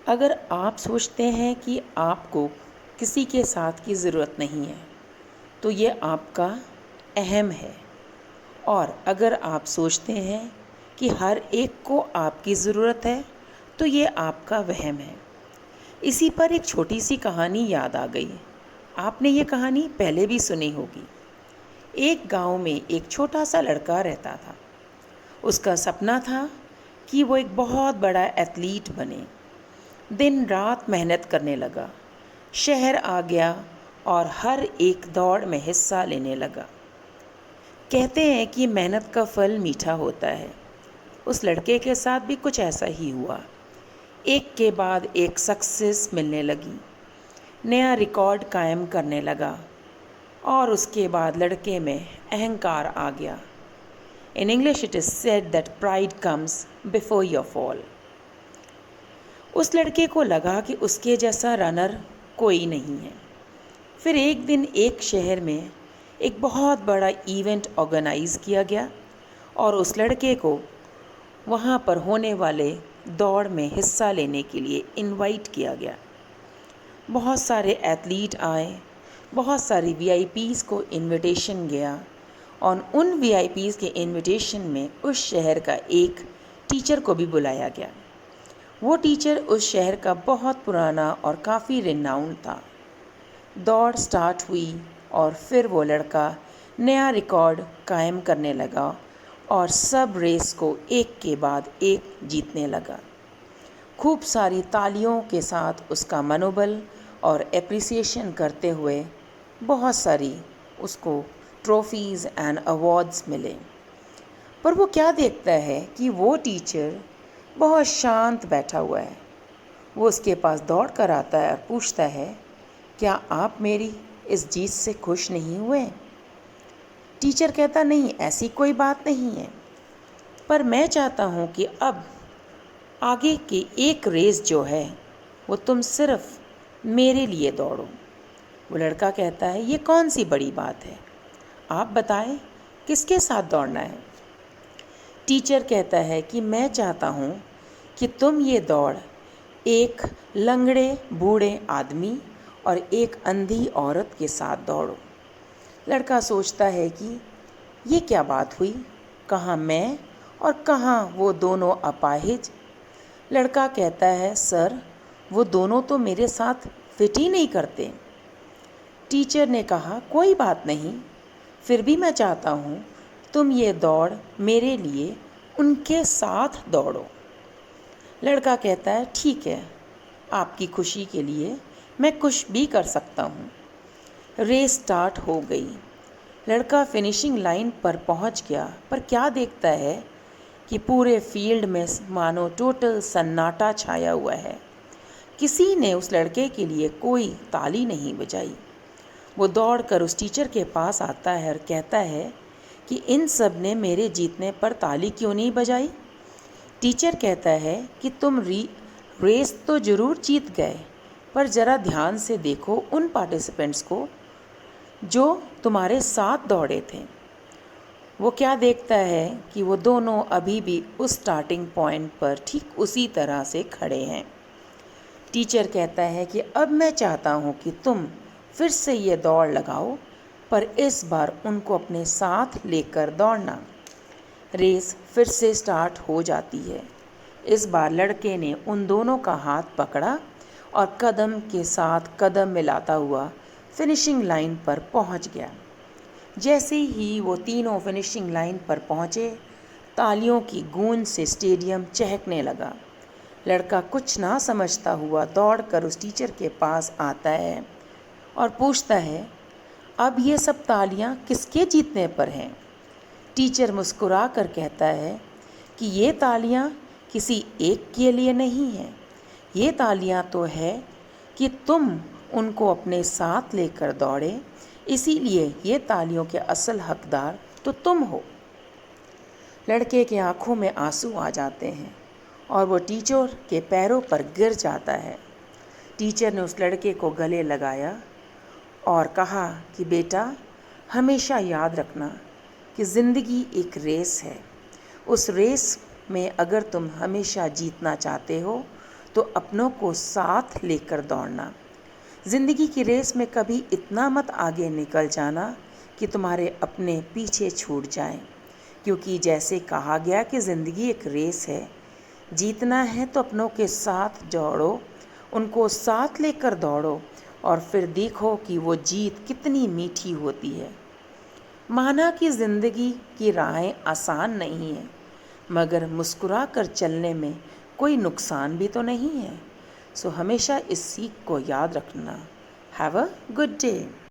अगर आप सोचते हैं कि आपको किसी के साथ की ज़रूरत नहीं है, तो ये आपका अहम है। और अगर आप सोचते हैं कि हर एक को आपकी ज़रूरत है, तो ये आपका वहम है। इसी पर एक छोटी सी कहानी याद आ गई। आपने ये कहानी पहले भी सुनी होगी। एक गांव में एक छोटा सा लड़का रहता था। उसका सपना था कि वो एक बहुत बड़ा एथलीट बने। दिन रात मेहनत करने लगा, शहर आ गया और हर एक दौड़ में हिस्सा लेने लगा। कहते हैं कि मेहनत का फल मीठा होता है। उस लड़के के साथ भी कुछ ऐसा ही हुआ। एक के बाद एक सक्सेस मिलने लगी, नया रिकॉर्ड कायम करने लगा और उसके बाद लड़के में अहंकार आ गया। In English it is said that pride comes before your fall. उस लड़के को लगा कि उसके जैसा रनर कोई नहीं है। फिर एक दिन एक शहर में एक बहुत बड़ा इवेंट ऑर्गेनाइज़ किया गया और उस लड़के को वहाँ पर होने वाले दौड़ में हिस्सा लेने के लिए इनवाइट किया गया। बहुत सारे एथलीट आए, बहुत सारी वीआईपीज़ को इनविटेशन गया और उन वीआईपीज़ के इनविटेशन में उस शहर का एक टीचर को भी बुलाया गया। वो टीचर उस शहर का बहुत पुराना और काफ़ी रिनाउंड था। दौड़ स्टार्ट हुई और फिर वो लड़का नया रिकॉर्ड कायम करने लगा और सब रेस को एक के बाद एक जीतने लगा। खूब सारी तालियों के साथ उसका मनोबल और एप्रिसिएशन करते हुए बहुत सारी उसको ट्रॉफीज़ एंड अवार्ड्स मिले। पर वो क्या देखता है कि वो टीचर बहुत शांत बैठा हुआ है। वो उसके पास दौड़ कर आता है और पूछता है, क्या आप मेरी इस जीत से खुश नहीं हुए? टीचर कहता, नहीं, ऐसी कोई बात नहीं है, पर मैं चाहता हूँ कि अब आगे की एक रेस जो है वो तुम सिर्फ मेरे लिए दौड़ो। वो लड़का कहता है, ये कौन सी बड़ी बात है, आप बताएं किसके साथ दौड़ना है? टीचर कहता है कि मैं चाहता हूँ कि तुम ये दौड़ एक लंगड़े बूढ़े आदमी और एक अंधी औरत के साथ दौड़ो। लड़का सोचता है कि ये क्या बात हुई, कहाँ मैं और कहाँ वो दोनों अपाहिज। लड़का कहता है, सर, वो दोनों तो मेरे साथ फिट ही नहीं करते। टीचर ने कहा, कोई बात नहीं, फिर भी मैं चाहता हूँ तुम ये दौड़ मेरे लिए उनके साथ दौड़ो। लड़का कहता है, ठीक है, आपकी खुशी के लिए मैं कुछ भी कर सकता हूँ। रेस स्टार्ट हो गई। लड़का फिनिशिंग लाइन पर पहुँच गया, पर क्या देखता है कि पूरे फील्ड में मानो टोटल सन्नाटा छाया हुआ है। किसी ने उस लड़के के लिए कोई ताली नहीं बजाई। वो दौड़कर उस टीचर के पास आता है और कहता है कि इन सब ने मेरे जीतने पर ताली क्यों नहीं बजाई? टीचर कहता है कि तुम रेस तो ज़रूर जीत गए, पर ज़रा ध्यान से देखो उन पार्टिसिपेंट्स को जो तुम्हारे साथ दौड़े थे। वो क्या देखता है कि वो दोनों अभी भी उस स्टार्टिंग पॉइंट पर ठीक उसी तरह से खड़े हैं। टीचर कहता है कि अब मैं चाहता हूँ कि तुम फिर से ये दौड़ लगाओ, पर इस बार उनको अपने साथ लेकर दौड़ना। रेस फिर से स्टार्ट हो जाती है। इस बार लड़के ने उन दोनों का हाथ पकड़ा और कदम के साथ कदम मिलाता हुआ फिनिशिंग लाइन पर पहुंच गया। जैसे ही वो तीनों फिनिशिंग लाइन पर पहुंचे, तालियों की गूंज से स्टेडियम चहकने लगा। लड़का कुछ ना समझता हुआ दौड़कर उस टीचर के पास आता है और पूछता है, अब ये सब तालियां किसके जीतने पर हैं? टीचर मुस्कुरा कर कहता है कि ये तालियां किसी एक के लिए नहीं हैं, ये तालियां तो है कि तुम उनको अपने साथ लेकर दौड़े, इसीलिए ये तालियों के असल हकदार तो तुम हो। लड़के के आंखों में आंसू आ जाते हैं और वो टीचर के पैरों पर गिर जाता है। टीचर ने उस लड़के को गले लगाया और कहा कि बेटा, हमेशा याद रखना कि ज़िंदगी एक रेस है। उस रेस में अगर तुम हमेशा जीतना चाहते हो तो अपनों को साथ लेकर दौड़ना। ज़िंदगी की रेस में कभी इतना मत आगे निकल जाना कि तुम्हारे अपने पीछे छूट जाएं, क्योंकि जैसे कहा गया कि ज़िंदगी एक रेस है, जीतना है तो अपनों के साथ दौड़ो, उनको साथ लेकर दौड़ो और फिर देखो कि वो जीत कितनी मीठी होती है। माना कि ज़िंदगी की राहें आसान नहीं हैं, मगर मुस्कुरा कर चलने में कोई नुकसान भी तो नहीं है। सो हमेशा इस सीख को याद रखना। Have a good day.